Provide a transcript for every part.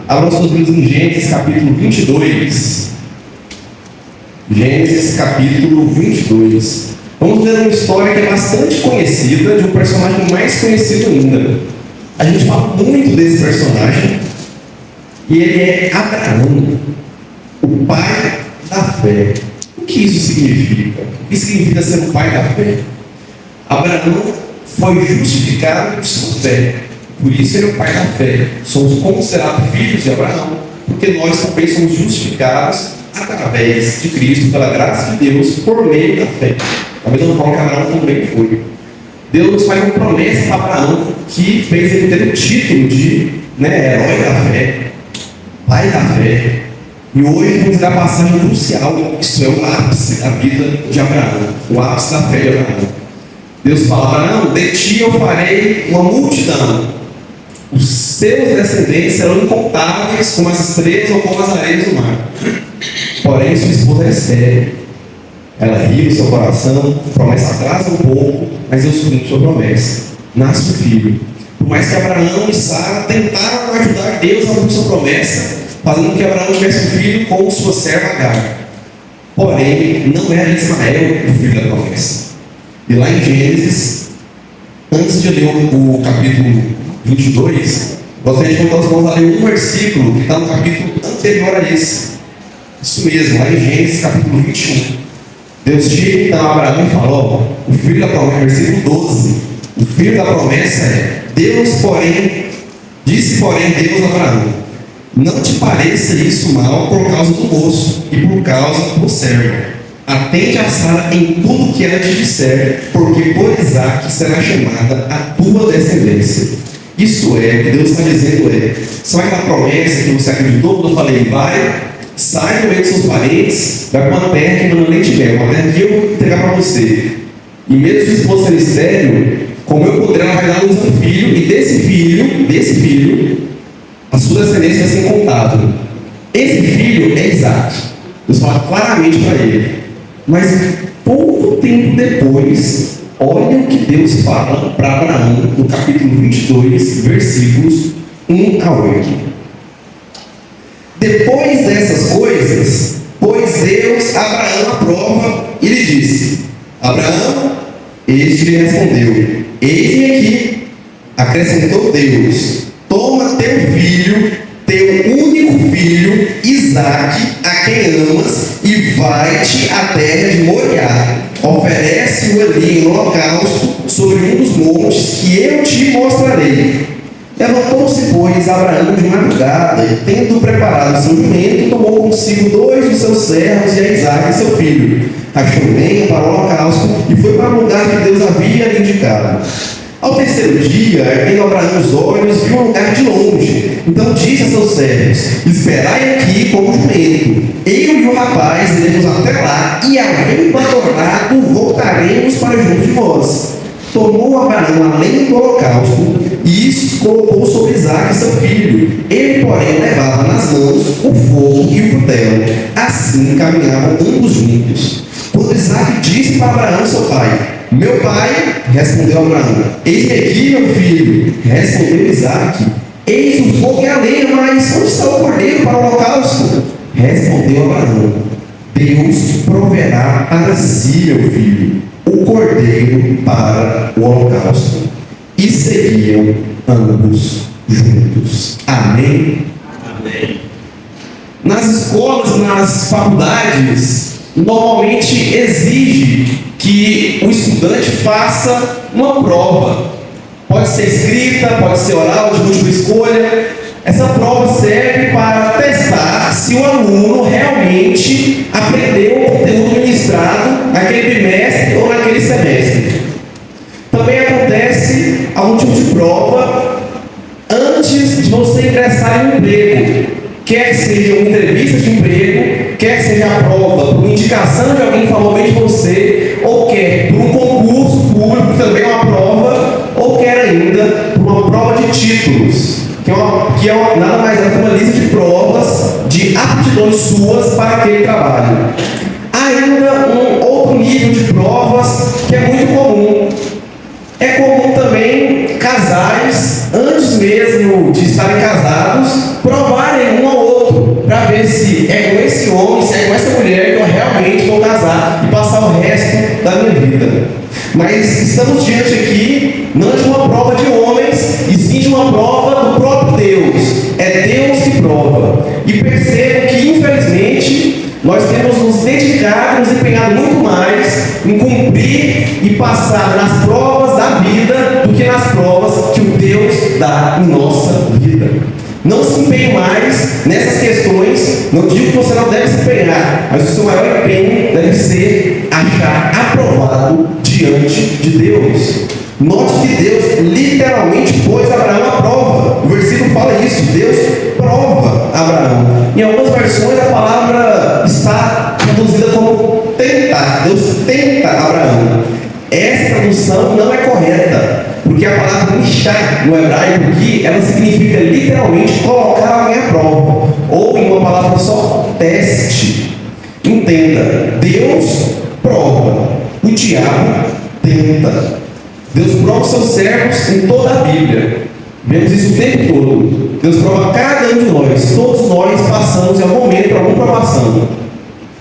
Abram suas Bíblias em Gênesis capítulo 22. Gênesis capítulo 22. Vamos ver uma história que é bastante conhecida, de um personagem mais conhecido ainda. A gente fala muito desse personagem, e ele é Abraão, o pai da fé. O que isso significa? O que significa ser o pai da fé? Abraão foi justificado por sua fé, por isso ele é o pai da fé. Somos considerados filhos de Abraão, porque nós também somos justificados através de Cristo, pela graça de Deus, por meio da fé. Da mesma forma que Abraão também foi. Deus faz uma promessa para Abraão que fez ele ter o título de herói da fé, pai da fé. E hoje vamos dar a passagem crucial. Isso é o ápice da vida de Abraão, o ápice da fé de Abraão. Deus fala: Abraão, de ti eu farei uma multidão, os seus descendentes serão incontáveis como as estrelas ou como as areias do mar. Porém, sua esposa é estéril. Ela ri no seu coração, a promessa atrasa um pouco, mas Deus cumpre sua promessa. Nasce um filho. Por mais que Abraão e Sara tentaram ajudar Deus a cumprir sua promessa, fazendo com que Abraão tivesse um filho com sua serva Agar. Porém, não era Ismael o filho da promessa. E lá em Gênesis, antes de ler o capítulo 22, gostaria de convidar os irmãos a ler um versículo que está no capítulo anterior a esse. Isso mesmo, lá em Gênesis capítulo 21. Deus chega então a Abraão e fala: o filho da promessa, versículo 12. O filho da promessa é: disse porém Deus a Abraão: não te pareça isso mal por causa do moço e por causa do servo. Atende a Sara em tudo que ela te disser, porque por Isaque será chamada a tua descendência. Isso é, o que Deus está dizendo sabe aquela promessa que você acreditou quando eu falei: vai, sai do meio dos seus parentes, vai para uma terra que não leite e mel, uma terra que eu vou entregar para você. E mesmo se esposa ser estéril, como eu puder, ela vai dar luz a um filho, e desse filho, a sua descendência vai ser incontável. Esse filho é Isaque. Deus fala claramente para ele. Mas pouco tempo depois, olha o que Deus fala para Abraão no capítulo 22, versículos 1 a 8. Depois dessas coisas, pôs Deus Abraão à prova e lhe disse: Abraão, este lhe respondeu: eis-me aqui. Acrescentou Deus: toma teu filho, teu único filho, Isaque, a quem amas, e vai-te à terra de Moriá. Oferece-o ali em holocausto sobre um dos montes que eu te mostrarei. Levantou-se, pois, Abraão de madrugada, e tendo preparado seu jumento, tomou consigo 2 dos seus servos e a Isaque, seu filho. Achou lenha para o holocausto e foi para o lugar que Deus havia lhe indicado. Ao terceiro dia, erguendo Abraão os olhos, viu um lugar de longe. Então disse a seus servos: esperai aqui com o jumento. Eu e o rapaz iremos até lá, e havendo adorado, voltaremos para junto de vós. Tomou Abraão a lenha do holocausto, e isso colocou sobre Isaque, seu filho. Ele, porém, levava nas mãos o fogo e o cutelo. Assim caminhavam ambos juntos. Quando Isaque disse para Abraão, seu pai: meu pai, respondeu Abraão: eis-me aqui, meu filho. Respondeu Isaque: eis o fogo e a lenha, mas onde está o cordeiro para o holocausto? Respondeu Abraão: Deus proverá para si, meu filho, o cordeiro para o holocausto. E seguiam ambos juntos. Amém? Amém. Nas escolas, nas faculdades, normalmente exige que o estudante faça uma prova. Pode ser escrita, pode ser oral, de múltipla escolha. Essa prova serve para testar se o aluno realmente aprendeu o conteúdo ministrado naquele bimestre ou naquele semestre. Também acontece algum tipo de prova antes de você ingressar em um emprego. Quer seja uma entrevista de emprego, quer seja a prova por indicação de alguém que falou bem de você, ou quer por um concurso público, que também é uma prova, ou quer ainda por uma prova de títulos, que é nada mais é que uma lista de provas de aptidões suas para aquele trabalho. Ainda um outro nível de provas que é muito comum. É comum também casais, antes mesmo de estarem casados, provarem Mas estamos diante aqui não de uma prova de homens, e sim de uma prova do próprio Deus. É Deus que prova. E percebo que, infelizmente, nós temos nos dedicado, nos empenhado muito mais em cumprir e passar nas provas da vida do que nas provas que o Deus dá em nossa vida. Não se empenhe mais nessas questões. Não digo que você não deve se empenhar, mas o seu maior empenho deve ser achar aprovado diante de Deus. Note que Deus literalmente pôs Abraão à prova. O versículo fala isso: Deus prova Abraão. Em algumas versões a palavra está traduzida como tentar. Deus tenta Abraão. Essa tradução não é correta, porque a palavra mishá no hebraico aqui, ela significa literalmente colocar alguém à prova, ou em uma palavra só, teste. Entenda, Deus prova, o diabo tenta. Deus prova os seus servos em toda a Bíblia. Vemos isso o tempo todo. Deus prova cada um de nós. Todos nós passamos em algum momento por alguma provação.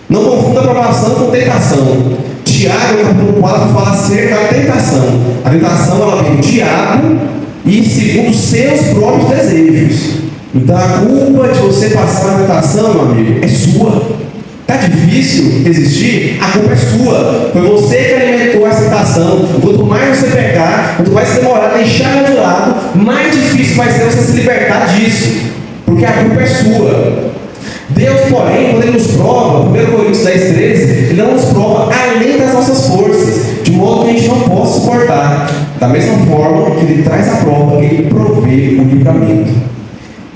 Não confunda provação com tentação. Tiago, no capítulo 4, fala acerca da tentação. A tentação, ela vem do diabo e segundo os seus próprios desejos. Então a culpa de você passar na tentação, meu amigo, é sua. Está difícil resistir? A culpa é sua. Foi você que alimentou essa tentação. Quanto mais você pecar, quanto mais você demorar a deixar ela de lado, mais difícil vai ser você se libertar disso. Porque a culpa é sua. Deus, porém, quando Ele nos prova, 1 Coríntios 10:13, Ele não nos prova além das nossas forças, de modo que a gente não possa suportar. Da mesma forma que Ele traz a prova, Ele provê o livramento.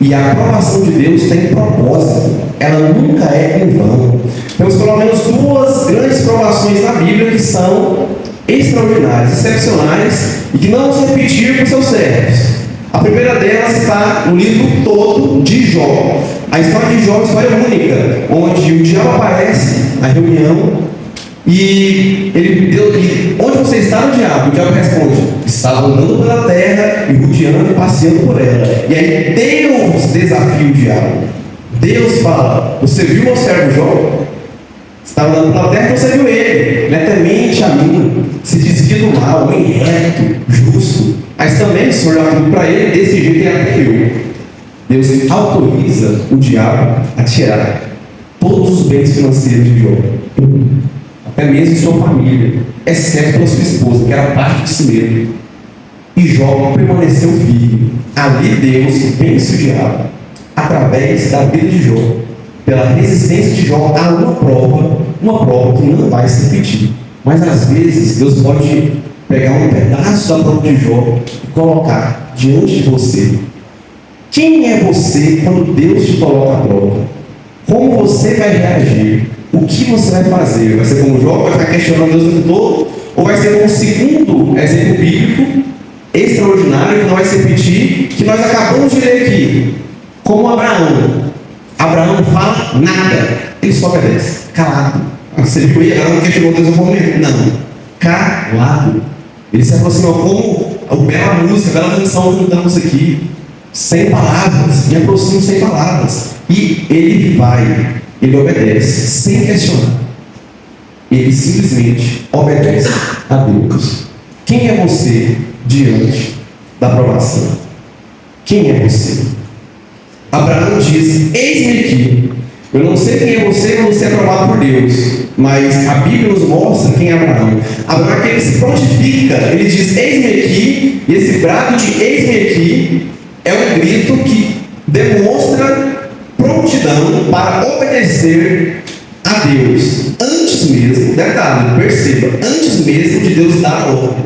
E a aprovação de Deus tem propósito, ela nunca é em vão. Temos pelo menos duas grandes provações na Bíblia que são extraordinárias, excepcionais e que não vão se repetir com seus servos. A primeira delas está no livro todo de Jó. A história de Jó é uma história única, onde o diabo aparece na reunião e onde você está, no diabo? O diabo responde: estava andando pela terra e rodeando e passeando por ela. E aí Deus desafia o diabo. Deus fala: você viu meu servo Jó? Estava andando pela terra e você viu ele. Netamente a mim, se desvia do mal, bem reto, justo. Mas também o Senhor dá tudo para ele, desse jeito ele ateu. Deus autoriza o diabo a tirar todos os bens financeiros de Jó. Até mesmo sua família, exceto pela sua esposa, que era parte de si mesmo. E Jó permaneceu firme. Ali Deus vence o diabo, através da vida de Jó, pela resistência de Jó a uma prova que não vai se repetir. Mas às vezes Deus pode pegar um pedaço da prova de Jó e colocar diante de você. Quem é você quando Deus te coloca a prova? Como você vai reagir? O que você vai fazer? Vai ser como Jó, vai ficar questionando Deus o tempo todo? Ou vai ser como o segundo exemplo bíblico extraordinário, que não vai se repetir, que nós acabamos de ler aqui? Como Abraão. Abraão não fala nada, ele só obedece, calado. Você viu aí, Abraão não questionou Deus em algum momento? Não, calado. Ele se aproxima como a bela música, a bela canção que cantamos aqui, sem palavras, me aproximo sem palavras. E ele obedece, sem questionar. Ele simplesmente obedece a Deus. Quem é você diante da provação? Quem é você? Abraão diz: eis-me aqui. Eu não sei quem é você quando você é provado por Deus, mas a Bíblia nos mostra quem é Abraão. Abraão é que ele se prontifica, ele diz: eis-me aqui, e esse brado de eis-me aqui é um grito que demonstra prontidão para obedecer a Deus. Antes mesmo, detalhe, perceba, antes mesmo de Deus dar a ordem,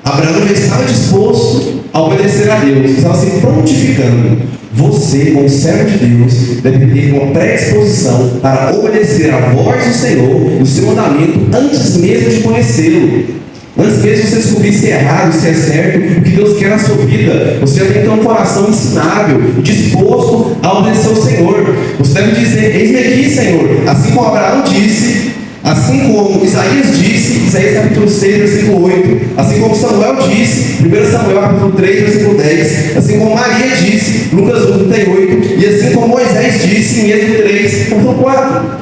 Abraão já estava disposto a obedecer a Deus, estava se prontificando. Você, como servo de Deus, deve ter uma predisposição para obedecer a voz do Senhor, o seu mandamento, antes mesmo de conhecê-lo. Antes mesmo de você descobrir se é errado, se é certo, o que Deus quer na sua vida, você já tem que ter um coração ensinável, disposto a obedecer ao Senhor. Você deve dizer: eis-me aqui, Senhor, assim como Abraão disse, assim como Isaías disse, Isaías capítulo 6, versículo 8, assim como Samuel disse, 1 Samuel capítulo 3, versículo 10, assim como Maria disse, Lucas 1, 38, e assim como Moisés disse em Êxodo 3, capítulo 4.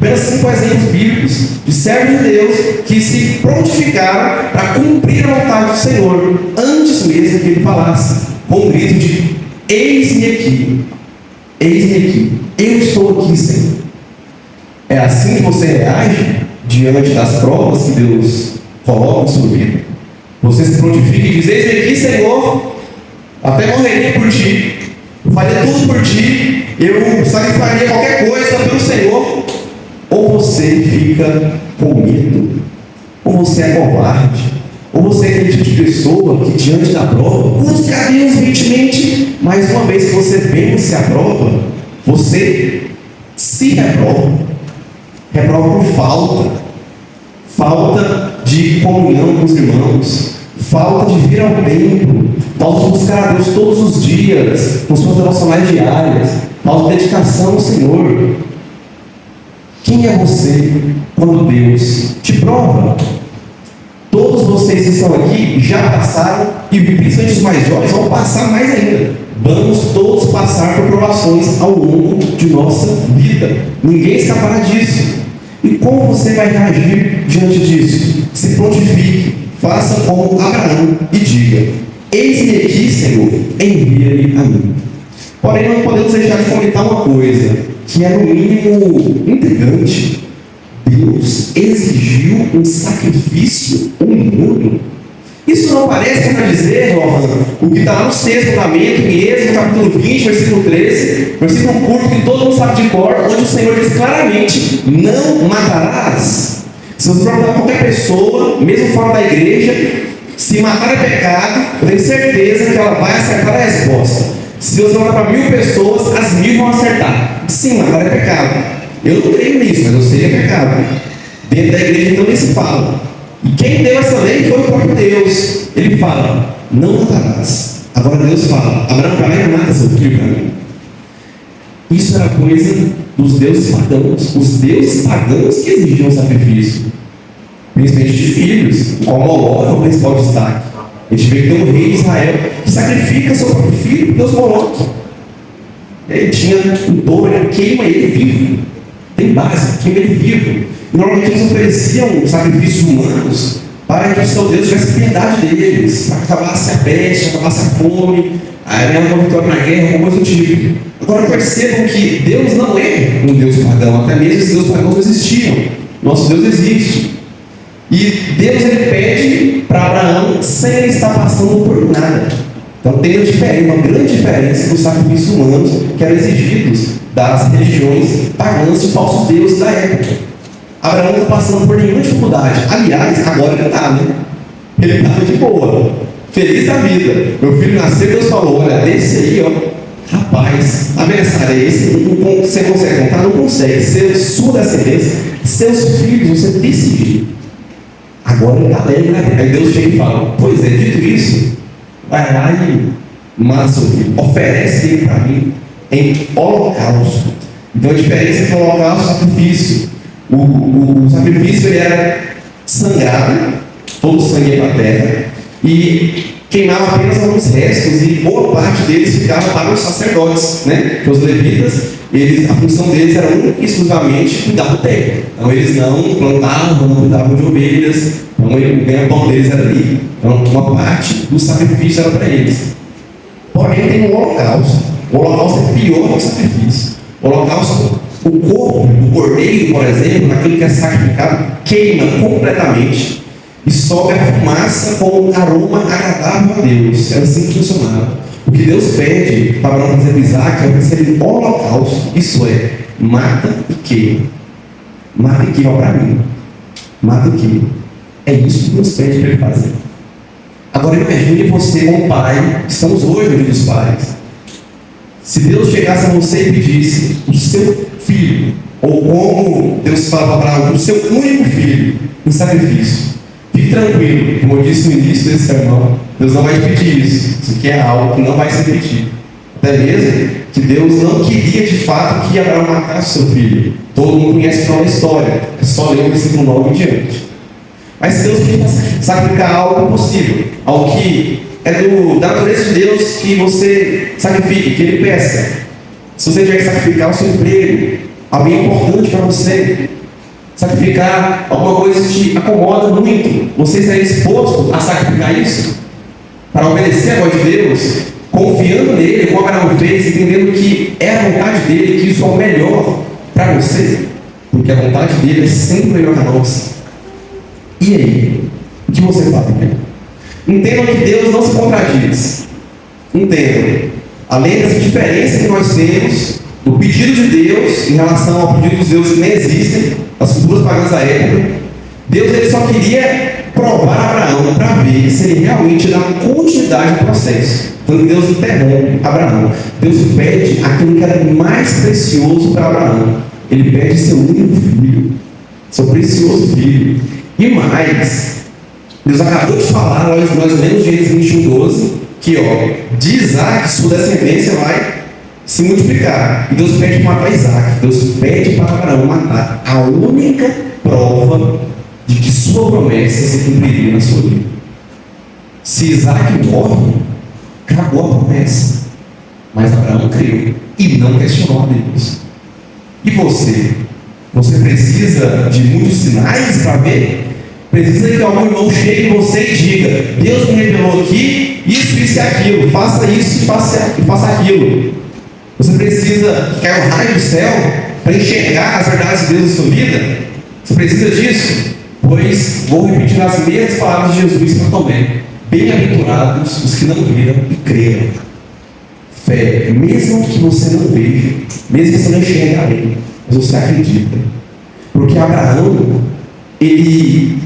Apenas 5 exemplos bíblicos de servos de Deus que se prontificaram para cumprir a vontade do Senhor, antes mesmo que ele falasse, com um grito de: eis-me aqui, eu estou aqui, Senhor. É assim que você reage diante das provas que Deus coloca em sua vida? Você se prontifica e diz: eis-me aqui, Senhor, até morreria por ti, eu faria tudo por ti, eu sacrificaria qualquer coisa pelo Senhor? Ou você fica com medo, ou você é covarde, ou você é aquele tipo de pessoa que diante da prova busca a Deus veementemente, mas uma vez que você vence a prova, você se reprova por falta de comunhão com os irmãos, falta de vir ao templo, falta de buscar a Deus todos os dias, com suas devocionais diárias, falta de dedicação ao Senhor. Quem é você quando Deus te prova? Todos vocês que estão aqui já passaram, e principalmente os mais jovens vão passar mais ainda. Vamos todos passar por provações ao longo de nossa vida. Ninguém escapará disso. E como você vai reagir diante disso? Se prontifique, faça como Abraão e diga: eis-me aqui, Senhor, envia-me a mim. Porém, não podemos deixar de comentar uma coisa que é no mínimo intrigante. Deus exigiu um sacrifício humano. Isso não parece para dizer, Johan, o que está lá no 6º mandamento, em Êxodo capítulo 20, versículo 13, versículo curto que todo mundo sabe de cor, onde o Senhor diz claramente: não matarás. Se você perguntar a qualquer pessoa, mesmo fora da igreja, se matar é pecado, eu tenho certeza que ela vai acertar a resposta. Se você perguntar para 1000 pessoas, as 1000 vão acertar. Sim, matar é pecado. Eu não creio nisso, mas eu sei que é pecado. Dentro da igreja então nem se fala. E quem deu essa lei foi o próprio Deus. Ele fala: não matarás. Agora Deus fala: Abraão, vai e mata seu filho para mim. Isso era coisa dos deuses pagãos. Os deuses pagãos que exigiam sacrifício, principalmente de filhos, qual Moloque é o principal destaque. A gente vê que tem um rei de Israel que sacrifica seu próprio filho para Deus Moloque. Ele tinha um touro, ele queima ele vivo. Tem base, queima ele vivo. Normalmente eles ofereciam sacrifícios humanos para que o seu Deus tivesse piedade deles, para que acabasse a peste, acabasse a fome, aí uma vitória na guerra, alguma coisa do tipo. Agora percebam que Deus não é um Deus pagão, até mesmo esses deuses pagãos não existiam. Nosso Deus existe. E Deus ele pede para Abraão sem ele estar passando por nada. Então tem uma grande diferença dos sacrifícios humanos que eram exigidos das religiões pagãs de falsos deuses da época. Abraão não está passando por nenhuma dificuldade. Aliás, agora ele está, né? Ele estava de boa, feliz da vida. Meu filho nasceu, Deus falou: olha, desse aí, ó, rapaz, abençoarei esse. Você consegue contar? Não consegue. Sua descendência, seus filhos, você decidir. Agora ele está alegre, né? Aí Deus chega e fala: pois é, dito isso, vai lá e mata seu filho, oferece ele para mim em holocausto. Então a diferença entre o holocausto e o sacrifício. O sacrifício ele era sangrado, todo o sangue ia para a terra, e queimava apenas alguns restos, e boa parte deles ficava para os sacerdotes, né? Porque os levitas, a função deles era única e exclusivamente cuidar do templo. Então eles não plantavam, não cuidavam de ovelhas, então o ganha-pão deles era ali. Então uma parte do sacrifício era para eles. Porém tem o holocausto. O holocausto é pior que o sacrifício. O holocausto, o corpo do cordeiro, por exemplo, naquilo que é sacrificado, queima completamente e sobe a fumaça com um aroma agradável a Deus. É assim que funcionava. O que Deus pede para Abraão fazer Isaac é oferecer um holocausto. Isso é, mata e queima. Mata e queima para mim. Mata e queima. É isso que Deus pede para ele fazer. Agora imagine você como pai, estamos hoje no dia dos pais. Se Deus chegasse a você e pedisse o seu filho, ou como Deus fala para Abraão, o seu único filho, em sacrifício, fique tranquilo, como eu disse no início desse sermão, Deus não vai te pedir isso. Isso aqui é algo que não vai ser pedido. Até mesmo que Deus não queria de fato que Abraão matasse seu filho. Todo mundo conhece toda a história, é só ler o versículo 9 em diante. Mas se Deus queria sacrificar algo impossível, algo que é da natureza de Deus que você sacrifique, que Ele peça. Se você tiver que sacrificar o seu emprego, Alguém é importante para você. Sacrificar alguma coisa que te acomoda muito. Você estaria disposto a sacrificar isso? Para obedecer a voz de Deus, confiando nele, como Abraão fez, entendendo que é a vontade dele, que isso é o melhor para você, porque a vontade dele é sempre melhor que a nossa. E aí? O que você faz? Entendam que Deus não se contradiz. Entendam. Além dessa diferença que nós temos do pedido de Deus em relação ao pedido dos deuses que nem existem, as culturas pagãs da época, Deus ele só queria provar Abraão para ver se ele realmente dá continuidade ao processo. Então Deus interrompe Abraão. Deus pede aquilo que era mais precioso para Abraão. Ele pede seu único filho, seu precioso filho. E mais, Deus acabou de falar, nós lemos Gênesis 21:12, que de Isaac sua descendência vai se multiplicar. E Deus pede para matar Isaac. Deus pede para Abraão matar a única prova de que sua promessa se cumpriria na sua vida. Se Isaac morre, acabou a promessa. Mas Abraão creu e não questionou a Deus. E você? Você precisa de muitos sinais para ver? Precisa que algum irmão chegue em você e diga: Deus me revelou aqui, isso e aquilo, faça isso e faça aquilo. Você precisa que caia um raio do céu para enxergar as verdades de Deus na sua vida? Você precisa disso? Pois vou repetir as mesmas palavras de Jesus para Tomé: bem-aventurados os que não viram e creram. Fé, mesmo que você não veja, mesmo que você não enxergue a lei, mas você acredita. Porque Abraão, ele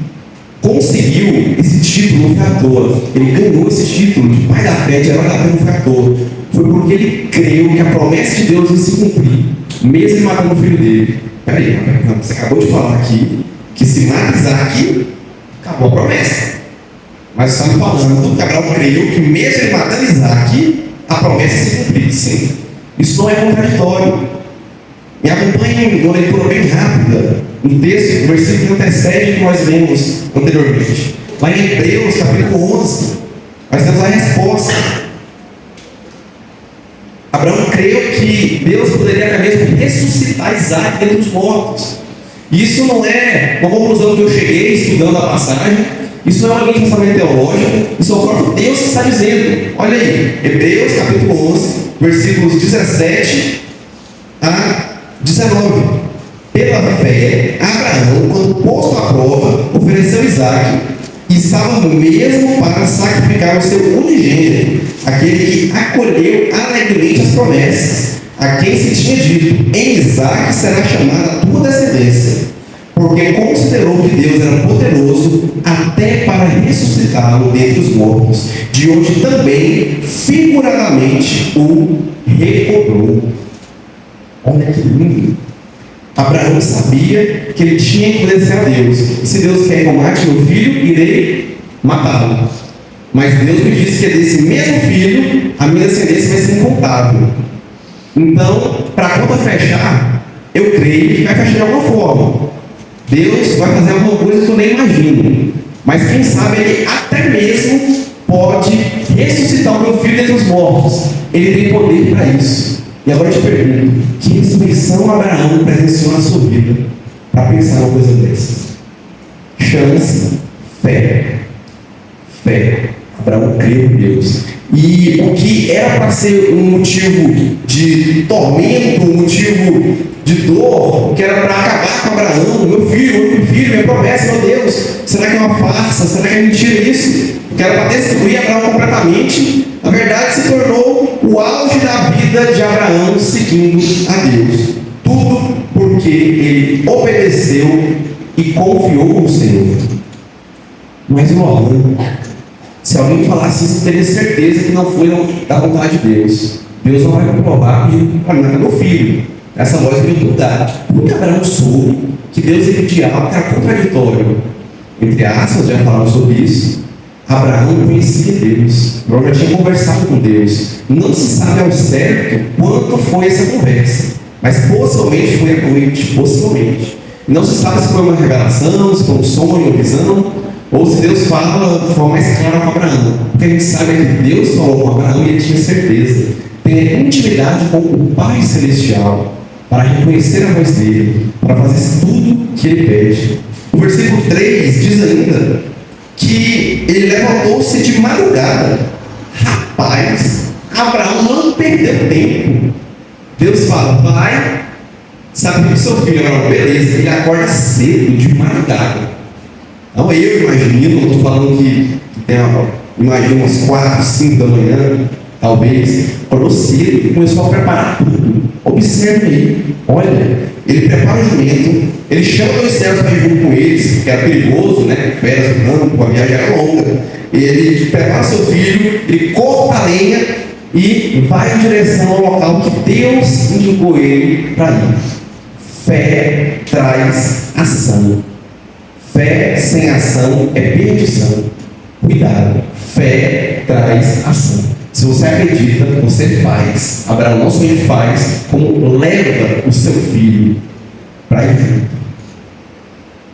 conseguiu esse título, não foi à toa. Ele ganhou esse título de pai da fé, de herói da fé, não foi à toa. Foi porque ele creu que a promessa de Deus ia se cumprir, mesmo ele matando o filho dele. Peraí, você acabou de falar aqui que se mata Isaac, acabou a promessa. Mas você está me falando que Abraão creu que mesmo ele matando Isaac, a promessa ia se cumprir. Sim, isso não é contraditório. Me acompanhem numa leitura bem rápida, no texto, no versículo 37 que nós lemos anteriormente. Lá em Hebreus, capítulo 11, nós temos a resposta. Abraão creu que Deus poderia até mesmo ressuscitar Isaac dentre os mortos. Isso não é uma conclusão que eu cheguei estudando a passagem, isso não é uma linha de pensamento teológico, isso é o próprio Deus que está dizendo. Olha aí, Hebreus capítulo 11, versículos 17 a 19. Pela fé, Abraão, quando posto à prova, ofereceu Isaac, e estava mesmo para sacrificar o seu unigênito, aquele que acolheu alegremente as promessas, a quem se tinha dito: em Isaac será chamada a tua descendência, porque considerou que Deus era poderoso até para ressuscitá-lo dentre os mortos, de onde também figuradamente o recobrou. Olha que lindo! Abraão sabia que ele tinha que obedecer a Deus. Se Deus quer que eu mate meu filho, irei matá-lo. Mas Deus me disse que desse mesmo filho, a minha descendência vai ser incontável. Então, para a conta fechar, eu creio que vai fechar de alguma forma. Deus vai fazer alguma coisa que eu nem imagino. Mas quem sabe ele até mesmo pode ressuscitar o meu filho dentre os mortos. Ele tem poder para isso. E agora eu te pergunto: que ressurreição Abraão presenciou na sua vida para pensar uma coisa dessas? Chama-se fé. Fé. Abraão creu em Deus. E o que era para ser um motivo de tormento, um motivo de dor, que era para acabar com Abraão, meu único filho, minha promessa, meu Deus, será que é uma farsa? Será que é mentira isso? Que era para destruir Abraão completamente, na verdade se tornou o auge da vida de Abraão seguindo a Deus. Tudo porque ele obedeceu e confiou no Senhor. Mas irmão, se alguém falasse isso, teria certeza que não foi da vontade de Deus. Deus não vai comprovar pedindo para mim, meu filho. Essa voz veio mudar. Porque Abraão soube que Deus ia pedir algo que era contraditório. Entre aspas, já falamos sobre isso. Abraão conhecia Deus. Abraão já tinha conversado com Deus. Não se sabe ao certo quanto foi essa conversa. Mas possivelmente foi à noite. Possivelmente. Não se sabe se foi uma revelação, se foi um sonho, uma visão, ou se Deus fala de forma mais clara com Abraão. Porque a gente sabe que Deus falou com Abraão e ele tinha certeza. Tem intimidade com o Pai Celestial. para reconhecer a voz dele, para fazer tudo que ele pede. O versículo 3 diz ainda que ele levantou-se de madrugada. Rapaz, Abraão não perdeu tempo. Deus fala, vai, sabe que seu filho, Abraão, beleza, ele acorda cedo, de madrugada. Não, eu imagino, não estou falando que tem imagino umas 4, 5 da manhã, talvez, acordou cedo e começou a preparar tudo. Observe aí, olha, ele prepara o jumento, ele chama dois servos para ir junto com eles, que era perigoso, né? Férias no campo, a viagem era longa. Ele prepara seu filho, ele corta a lenha e vai em direção ao local que Deus indicou ele para ir. Fé traz ação. Fé sem ação é perdição. Cuidado, fé traz ação. Se você acredita, você faz. Abraão não somente faz, como leva o seu filho para ir junto.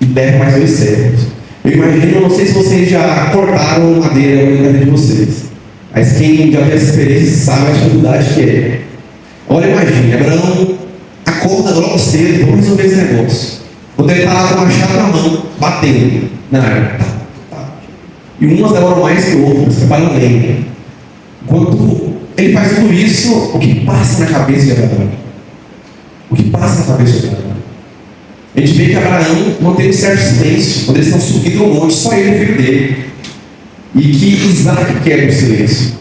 E leva mais dois servos. Eu imagino, não sei se vocês já cortaram madeira na casa de vocês, mas quem já teve essa experiência sabe a dificuldade que é. Olha, imagine, Abraão acorda logo cedo, vamos resolver esse negócio. Quando ele está lá com o machado na mão, batendo na árvore. E umas demoram mais que outras, preparam lenha. Quando ele faz tudo isso, o que passa na cabeça de Abraão? O que passa na cabeça de Abraão? A gente vê que Abraão manteve um certo silêncio quando eles estão subindo no monte, só ele e o filho dele. E que Isaac quebra o silêncio.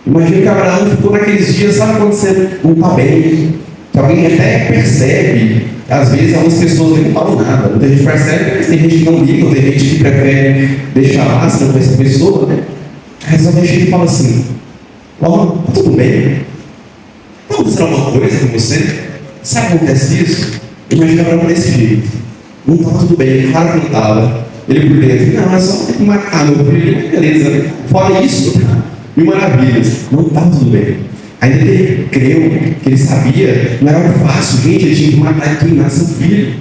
Imagina que Abraão ficou naqueles dias, sabe quando você não está bem? Que alguém até percebe, às vezes algumas pessoas nem falam nada. Muita gente percebe, mas tem gente que não liga, tem gente que prefere deixar lá, se não conhece a pessoa, né? Mas alguém chega e fala assim: ó, tá tudo bem? Está acontecendo alguma coisa com você? Sabe o que acontece isso? Imagina Abraão desse jeito. Não estava tudo bem, claro que não estava. Ele por dentro, não, é só ter que matar meu filho, beleza. Fora isso, mil maravilhas. Não estava tudo bem. Ainda que ele creu, que ele sabia, não era algo fácil, gente, ele tinha que matar e queimar seu filho.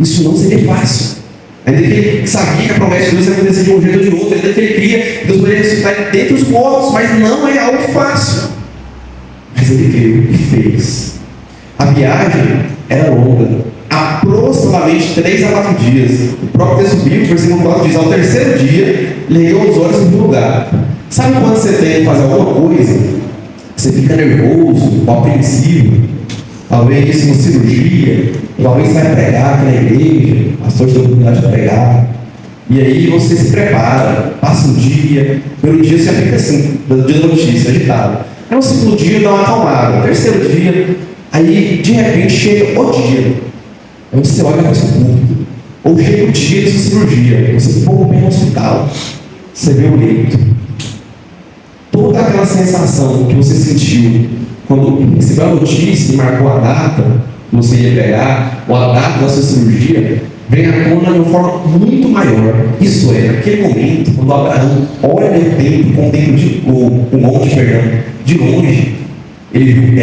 Isso não seria fácil. Ainda que ele sabia que a promessa de Deus ia acontecer de um jeito ou de outro, ainda que ele cria que Deus poderia ressuscitar dentre os mortos, mas não é algo fácil. Mas ele creu e fez. A viagem era longa, aproximadamente 3 a 4 dias. O próprio texto bíblico, versículo 4 diz: ao terceiro dia, ele ergueu os olhos no lugar. Sabe quando você tem que fazer alguma coisa, você fica nervoso, apreensivo, talvez uma cirurgia, talvez você vai pregar aqui na igreja, o pastor te dá a oportunidade de pregar, e aí você se prepara, passa um dia, pelo dia você fica assim, do dia da notícia, agitado. Aí no segundo dia dá uma acalmada, no terceiro dia, aí de repente chega o dia, aí você olha para o público, ou chega o dia da sua cirurgia, você ficou um pouco bem no hospital, você vê o leito. Toda aquela sensação que você sentiu quando recebeu a notícia e marcou a data que você ia pegar, ou a data da sua cirurgia, vem à tona de uma forma muito maior. Isso é, naquele momento, quando Abraão olha o tempo, o monte, de longe, ele viu,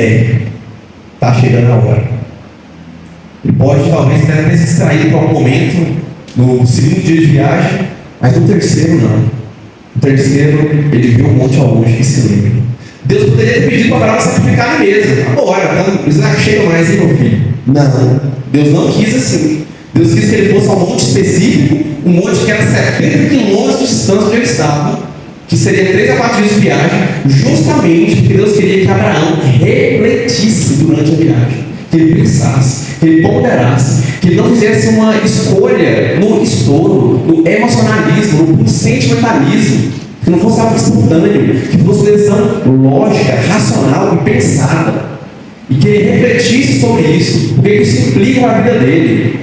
está chegando a hora. Ele pode talvez até ter se distraído por algum momento, no segundo dia de viagem, mas no terceiro não. O terceiro, ele viu um monte ao longe e se lembra. Deus poderia ter pedido para Abraão sacrificar ele mesmo. Agora, então, Isaac chega mais, hein, meu filho? Não, Deus não quis assim. Deus quis que ele fosse a um monte específico, um monte que era 70 quilômetros de distância onde ele estava, que seria 3 a 4 dias de viagem, justamente porque Deus queria que Abraão refletisse durante a viagem, que ele pensasse, que ele ponderasse, que ele não fizesse uma escolha no estouro, no emocionalismo, no sentimentalismo, que não fosse algo espontâneo, que fosse uma decisão lógica, racional e pensada, e que ele refletisse sobre isso, porque isso implica na vida dele,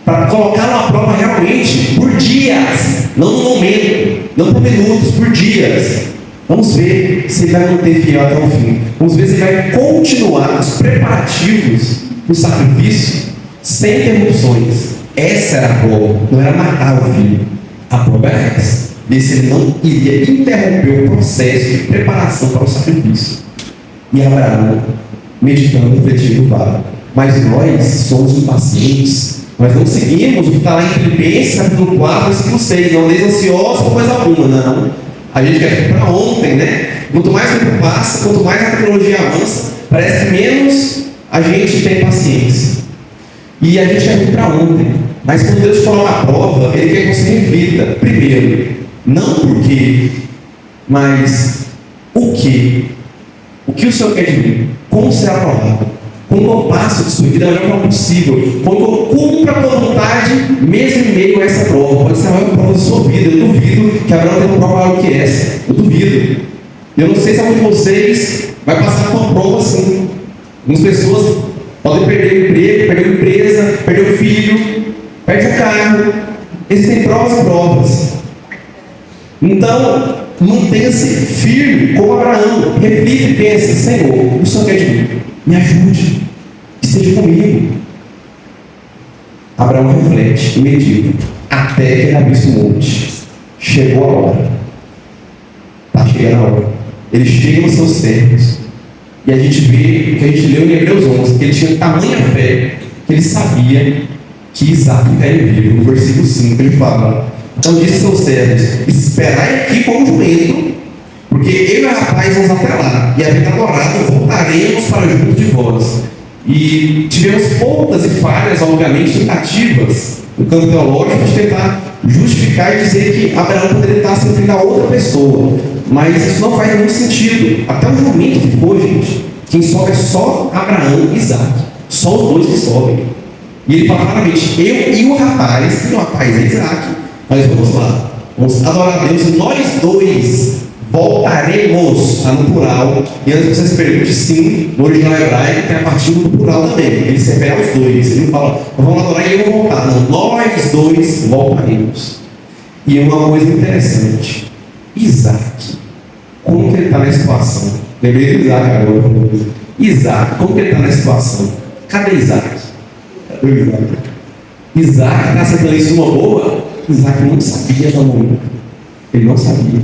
para colocá-lo à prova realmente por dias, não no momento, não por minutos, por dias. Vamos ver se ele vai manter fiel até o fim. Vamos ver se ele vai continuar os preparativos do sacrifício sem interrupções. Essa era a prova, não era matar o filho. A prova era essa. Ver se ele não iria interromper o processo de preparação para o sacrifício. E Abraão, meditando, refletindo, vai. Mas nós somos impacientes. Nós não seguimos o que está lá em Filipenses, capítulo 4, versículo 6. Não andeis ansiosos por coisa alguma, não. A gente quer para ontem, né? Quanto mais o tempo passa, quanto mais a tecnologia avança, parece que menos a gente tem paciência. E a gente é ruim para ontem. Mas quando Deus coloca a prova, Ele quer que você reflita. Primeiro, não por quê, mas o que? O que o Senhor quer de mim? Como será aprovado? Como eu passo de sua vida da melhor forma possível? Como eu cumpro a tua vontade, mesmo em meio a essa prova? Pode ser a maior prova da sua vida. Eu duvido que Abraão tenha uma prova maior que essa. Eu duvido. Eu não sei se algum de vocês vai passar por uma prova assim. Algumas pessoas podem perder o emprego, perder a empresa, perder o filho, perde o carro. Existem provas e provas. Então, mantenha-se firme como Abraão. Reflita e pensa: Senhor, o Senhor quer de mim? Me ajude, esteja comigo. Abraão reflete e medita até que ele avista o monte. Chegou a hora. Está chegando a hora. Ele chega nos seus servos. E a gente vê o que a gente leu em Hebreus 11, que ele tinha tamanha fé que ele sabia que Isaac estaria vivo. No versículo 5 ele fala: então disse seus servos: esperai aqui com o jumento, porque eu e o rapaz vamos até lá, e havendo adorado, voltaremos para junto de vós. E tivemos poucas e falhas, obviamente, tentativas no campo teológico de tentar justificar e dizer que Abraão poderia estar se referindo a outra pessoa. Mas isso não faz nenhum sentido. Até o jumento ficou, gente. Quem sobe é só Abraão e Isaac. Só os dois que sobem. E ele fala claramente: eu e o rapaz é Isaac. Nós vamos lá, vamos adorar a Deus, nós dois voltaremos, está no plural. E antes que você se pergunte, sim, no original hebraico tem a partícula do plural também. Ele se refere aos dois. Ele não fala: vamos adorar e eu vou voltar. Não, nós dois voltaremos. E uma coisa interessante: Isaac, como que ele está na situação? Lembrei do Isaac agora. Isaac, como que ele está na situação? Cadê Isaac? Cadê o Isaac? Isaac está aceitando isso numa boa? Isaac não sabia no momento. Ele não sabia.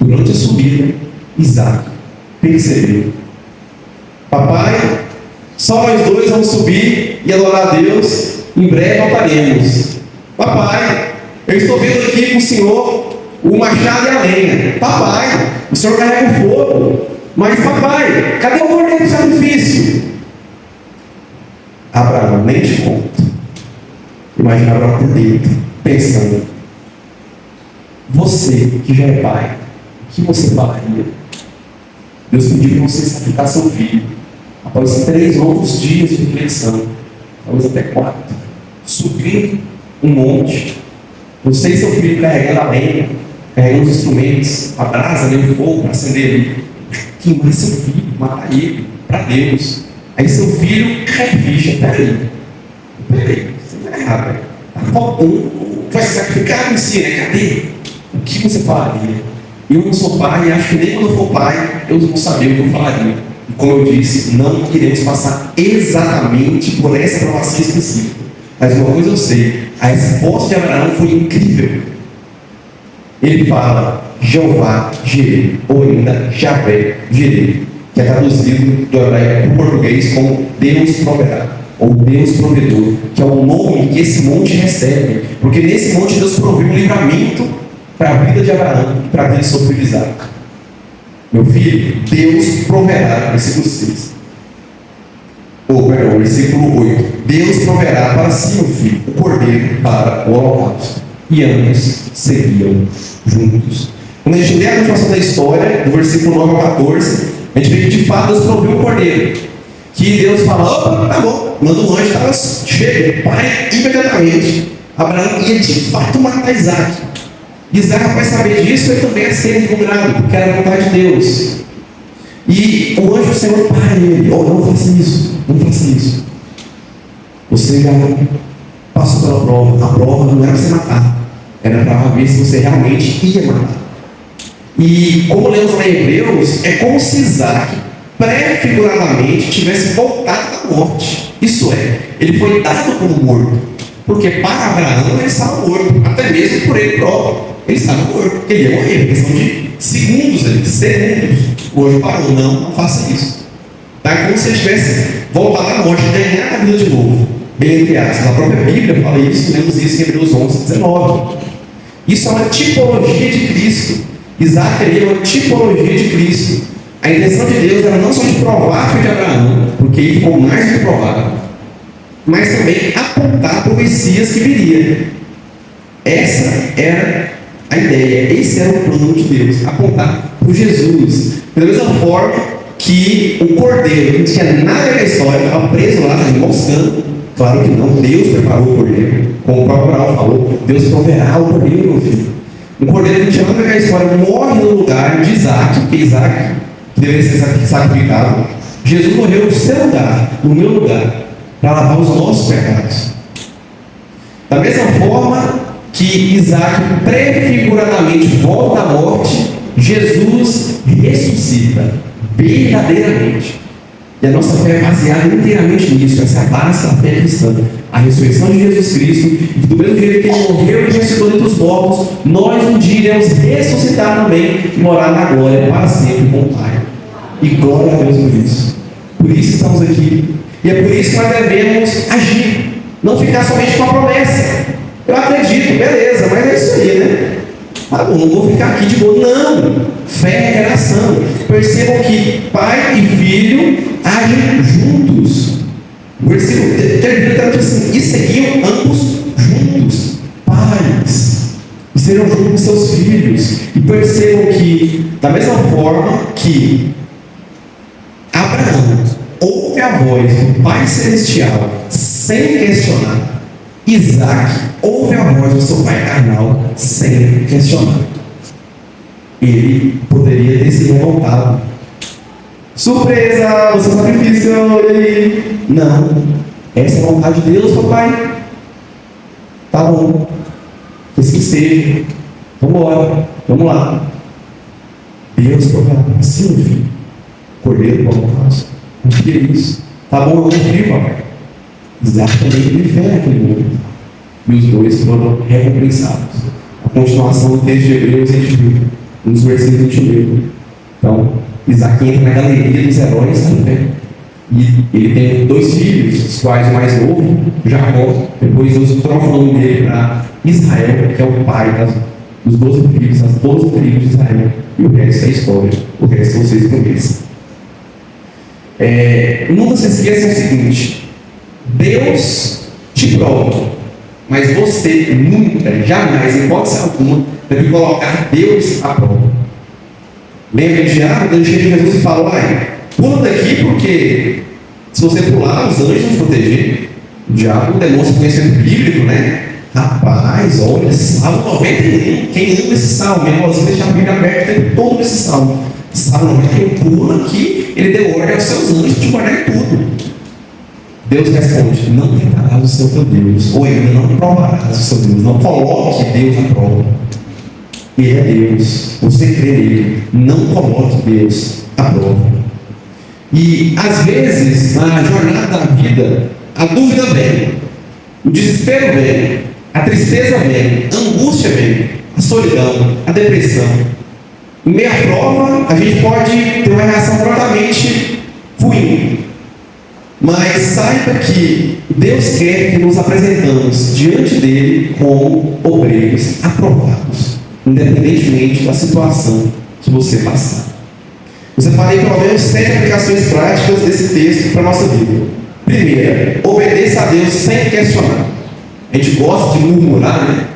Durante a subida, Isaac percebeu: papai, só nós dois vamos subir e adorar a Deus. Em breve voltaremos. Papai, eu estou vendo aqui com o Senhor o machado e a lenha. Papai, o Senhor carrega o fogo. Mas papai, cadê o cordeiro do sacrifício? Abraão, nem te conto. Imagina Abraão por dentro, pensando: você que já é pai, o que você falaria? Deus pediu para você sacrificar seu filho. Após 3 longos dias de reflexão, talvez até 4, subindo um monte, você e seu filho carregando a lenha, carregando os instrumentos, a brasa, o fogo para acender ele. Queimar seu filho, matar ele, para Deus. Aí seu filho cai ficha: peraí, você está errado, está faltando, vai ser sacrificado em si, né? Cadê? O que você falaria? Eu não sou pai e acho que nem quando eu for pai eu vou saber o que eu falaria. E como eu disse, não queremos passar exatamente por essa provação específica. Mas uma coisa eu sei: a resposta de Abraão foi incrível. Ele fala: Jeová Jireh, ou ainda Javé Jireh, que é traduzido do hebraico para o português como Deus proverá, ou Deus provedor, que é o nome que esse monte recebe, porque nesse monte Deus proveu um livramento para a vida de Abraão e para a vida de seu filho Isaac. Meu filho, Deus proverá, versículo 6. Versículo 8. Deus proverá para si, meu filho, o cordeiro para o holocausto. E ambos seguiam juntos. Quando a gente lê a continuação da história, do versículo 9 ao 14, a gente vê que de fato Deus proveu o cordeiro. Que Deus fala: opa, tá bom, manda um anjo, chega, pare imediatamente. Abraão ia de fato matar Isaac. Isaac, vai saber disso, ele também é ser encontrado, porque era a vontade de Deus. E o anjo do Senhor para ele: não faça isso, não faça isso. Você já passou pela prova. A prova não era para você matar, era para ver se você realmente ia matar. E como lemos lá em Hebreus, é como se Isaac pré-figuradamente tivesse voltado da morte. Isso é, ele foi dado como morto, porque para Abraão ele estava morto, até mesmo por ele próprio. Ele estava morto, porque ele ia morrer, questão de segundos. O anjo parou: não faça isso. É como se ele tivesse voltado da morte, ganhar a vida de novo. Bem entre aspas, a própria Bíblia fala isso, lemos isso em Hebreus 11, 19. Isso é uma tipologia de Cristo. Isaac é uma tipologia de Cristo. A intenção de Deus era não só de provar a fé de Abraão, porque ele ficou mais do que provado, mas também apontar para o Messias que viria. Essa era a ideia, esse era o plano de Deus, apontar para Jesus. Da mesma forma que o cordeiro, que não tinha nada a ver com a história, estava preso lá, estava emboscando. Claro que não, Deus preparou o cordeiro. Como o próprio Abraão falou, Deus proverá o cordeiro, meu filho. Um cordeiro que não tinha nada a ver com a história morre no lugar de Isaac, porque Isaac deveria ser sacrificado. Jesus morreu no seu lugar, no meu lugar, para lavar os nossos pecados. Da mesma forma que Isaac prefiguradamente volta à morte, Jesus ressuscita verdadeiramente. E a nossa fé é baseada inteiramente nisso. Essa é a base da fé cristã. A ressurreição de Jesus Cristo, e do mesmo jeito que ele morreu e ressuscitou dentre os mortos, nós um dia iremos ressuscitar também e morar na glória para sempre com o Pai. E glória a Deus por isso. Por isso estamos aqui. E é por isso que nós devemos agir. Não ficar somente com a promessa. Eu acredito, beleza, mas é isso aí, né? Ah, bom, não vou ficar aqui de boa. Não! Fé é ação. Percebam que pai e filho agem juntos. O versículo termina assim: e seguiam ambos juntos, pais, e serão juntos com seus filhos. E percebam que, da mesma forma que Abraão ouve a voz do Pai Celestial sem questionar, Isaac ouve a voz do seu pai carnal sem questionar. Ele poderia ter se revoltado. Surpresa! O seu sacrifício, e aí? Não. Essa é a vontade de Deus, papai. Tá bom. Que assim seja. Vamos embora. Vamos lá. Deus proverá. Sim, filho. Cordeiro, vamos lá. Confia isso. Tá bom, eu confio, papai. Isaac também teve fé naquele momento. E os dois foram recompensados. A continuação do texto de Hebreus a gente viu. Nos versículos a gente viu. Então, Isaac entra na galeria dos heróis da fé. E ele tem 2 filhos, os quais o mais novo, Jacó, depois Deus troca o nome dele para Israel, que é o pai dos 12 filhos, das 12 tribos de Israel. E o resto é história. O resto vocês conhecem. Nunca se esqueçam o seguinte: Deus te prova, mas você nunca, jamais, em hipótese alguma, deve colocar Deus à prova. Lembra de quando chega Jesus e fala: pula daqui, porque se você pular, os anjos vão te proteger. O diabo demonstra conhecimento bíblico, né? Rapaz, olha, Salmo 91. Quem lembra esse salmo? Minha irmãzinha deixa a Bíblia aberta o tempo todo nesse salmo. Salmo 91, pula aqui, ele deu ordem aos seus anjos de guardar em tudo. Deus responde: não tentarás o seu Deus, ou ainda não provarás o seu Deus. Não coloque Deus à prova. Ele é Deus, você crê nele. Não coloque Deus à prova. E às vezes, na jornada da vida, a dúvida vem, o desespero vem, a tristeza vem, a angústia vem, a solidão, a depressão. Em meio à prova, a gente pode ter uma reação completamente ruim. Mas saiba que Deus quer que nos apresentamos diante dele como obreiros aprovados, independentemente da situação que você passar. Eu separei pelo menos 7 aplicações práticas desse texto para a nossa vida. Primeira, obedeça a Deus sem questionar. A gente gosta de murmurar, né?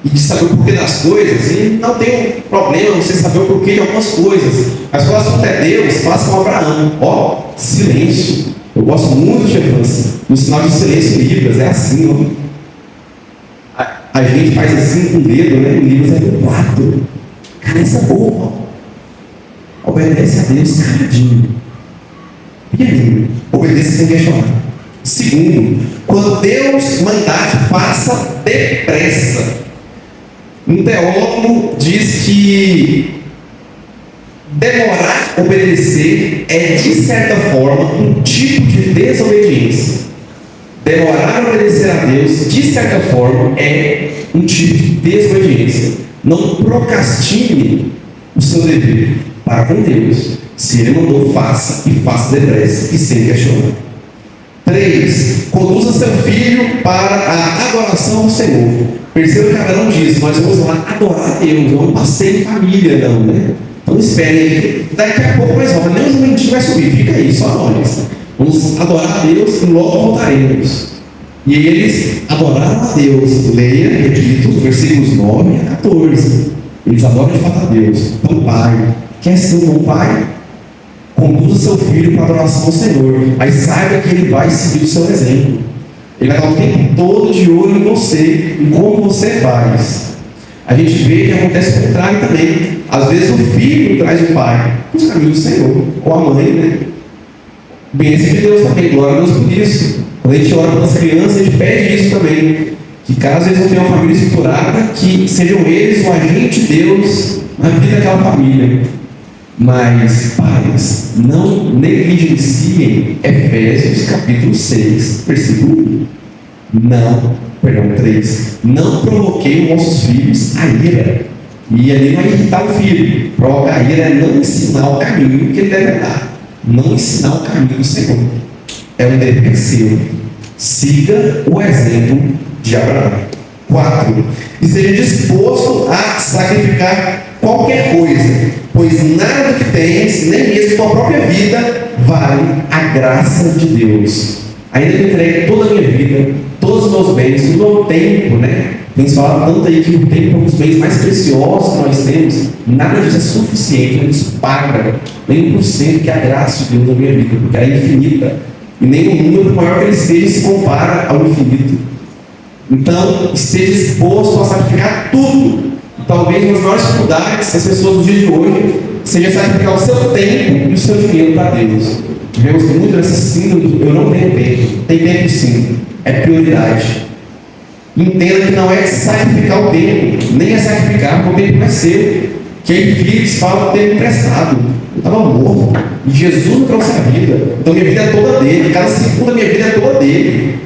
E de saber o porquê das coisas, e não tem problema você saber o porquê de algumas coisas. Mas quando o assunto é Deus, faça como Abraão. Silêncio. Eu gosto muito de infância. No sinal de silêncio em Libras, é assim, ó. A gente faz assim com o dedo, né? Em Libras é 4. Cara, essa boa, ó. Obedece a Deus caladinho. E aí? Obedeça sem questionar. Segundo, quando Deus mandar, faça depressa. Um teólogo diz que demorar a obedecer é, de certa forma, um tipo de desobediência. Demorar a obedecer a Deus, de certa forma, é um tipo de desobediência. Não procrastine o seu dever para com Deus. Se Ele mandou, faça, e faça depressa e sem questionar. 3. Conduza seu filho para a adoração ao Senhor. Perceba que Abraão diz: nós vamos lá adorar a Deus, não um passeio em família, não, né? Então espere aí, daqui a pouco mais volta, nem o jumentinho vai subir, fica aí, só nós. Vamos adorar a Deus e logo voltaremos. E eles adoraram a Deus. Leia, repito, versículos 9 a 14. Eles adoram de fato a Deus. Então, pai, quer ser um bom pai? Conduza seu filho para a adoração ao Senhor, mas saiba que ele vai seguir o seu exemplo. Ele vai estar o tempo todo de olho em você, em como você faz. A gente vê que acontece o contrário também. Às vezes o filho traz o pai para os caminhos do Senhor, ou a mãe, né? Bênção de Deus também, glória a Deus por isso. Quando a gente ora pelas crianças, a gente pede isso também. Que caso eles não tenham uma família estruturada, que sejam eles o agente de Deus na vida daquela família. Mas, pais, não negligenciem Efésios capítulo 6, versículo 3. Não provoquei os vossos filhos a ira. E ali não é irritar o filho. Provocar a ira é não ensinar o caminho que ele deve dar. Não ensinar o caminho do Senhor. É um dever seu. Siga o exemplo de Abraão. 4. E seja disposto a sacrificar qualquer coisa, pois nada que tens, nem mesmo tua própria vida, vale a graça de Deus. Ainda que eu entregue toda a minha vida, todos os meus bens, o meu tempo, né? Tem falado tanto aí que o tempo é um dos bens mais preciosos que nós temos. Nada disso é suficiente, não nos paga nem 1% que é a graça de Deus na minha vida, porque ela é infinita. E nem o número, por maior que ele seja, se compara ao infinito. Então, esteja disposto a sacrificar tudo. Talvez uma das maiores dificuldades das pessoas do dia de hoje seja sacrificar o seu tempo e o seu dinheiro para Deus. Vivemos muito nessa síndrome, eu não tenho tempo. Tem tempo sim, é prioridade. Entenda que não é sacrificar o tempo, nem é sacrificar, porque o tempo não é seu. Quem vive fala do tempo emprestado. Eu estava morto, e Jesus me trouxe a vida. Então minha vida é toda dele, cada segundo da minha vida é toda dele.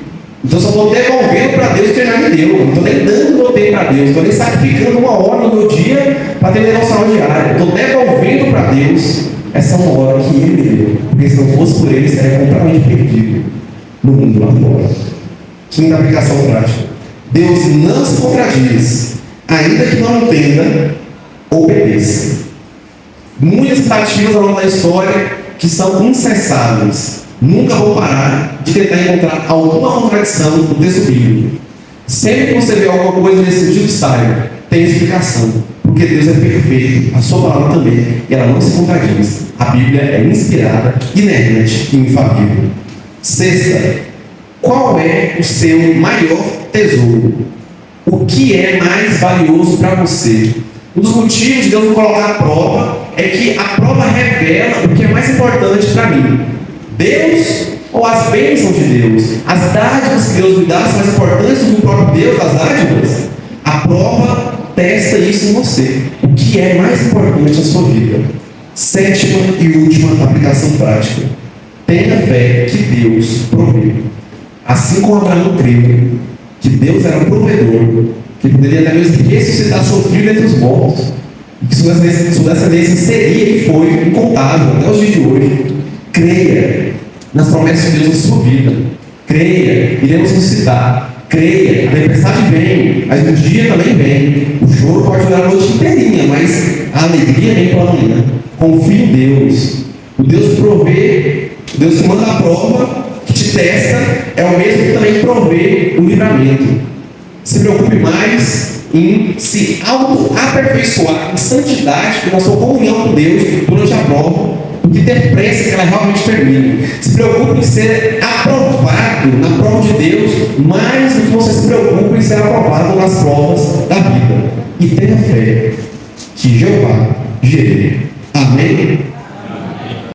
Então eu só estou devolvendo para Deus o que ele já me deu. Não estou nem dando meu tempo para Deus, não estou nem sacrificando uma hora no meu dia para ter devoção diária. Estou devolvendo para Deus essa uma hora que ele me deu. Porque se não fosse por ele, seria completamente perdido no mundo lá fora. Quinta aplicação prática. Deus não se contradiz, ainda que não entenda, obedeça. Muitas tentativas ao longo da história que são incessáveis. Nunca vou parar de tentar encontrar alguma contradição no texto bíblico. Sempre que você vê alguma coisa nesse sentido, saiba, tem explicação. Porque Deus é perfeito, a sua palavra também, e ela não se contradiz. A Bíblia é inspirada, inerrante e infalível. Sexta, qual é o seu maior tesouro? O que é mais valioso para você? Um dos motivos de Deus não colocar a prova é que a prova revela o que é mais importante para mim. Deus ou as bênçãos de Deus? As dádivas que Deus me dá são mais importantes do que o próprio Deus, as dádivas? A prova testa isso em você. O que é mais importante na sua vida? Sétima e última aplicação prática. Tenha fé que Deus provê. Assim como Abraão creu que Deus era um provedor, que poderia até mesmo ressuscitar seu filho entre os mortos, e que sua descendência seria e foi incontável até os dias de hoje. Creia nas promessas de Deus na sua vida. Creia, iremos ressuscitar. Creia, a tempestade vem, mas o dia também vem. O choro pode durar a noite inteirinha, mas a alegria vem pela manhã. Confie em Deus. O Deus que provê, o Deus que manda a prova, que te testa, é o mesmo que também provê o livramento. Se preocupe mais em se auto-aperfeiçoar em santidade e na sua comunhão com Deus durante a prova, do que ter pressa que ela realmente termine. Se preocupe em ser aprovado na prova de Deus, mais do que você se preocupe em ser aprovado nas provas da vida. E tenha fé que Jeová gere. Amém?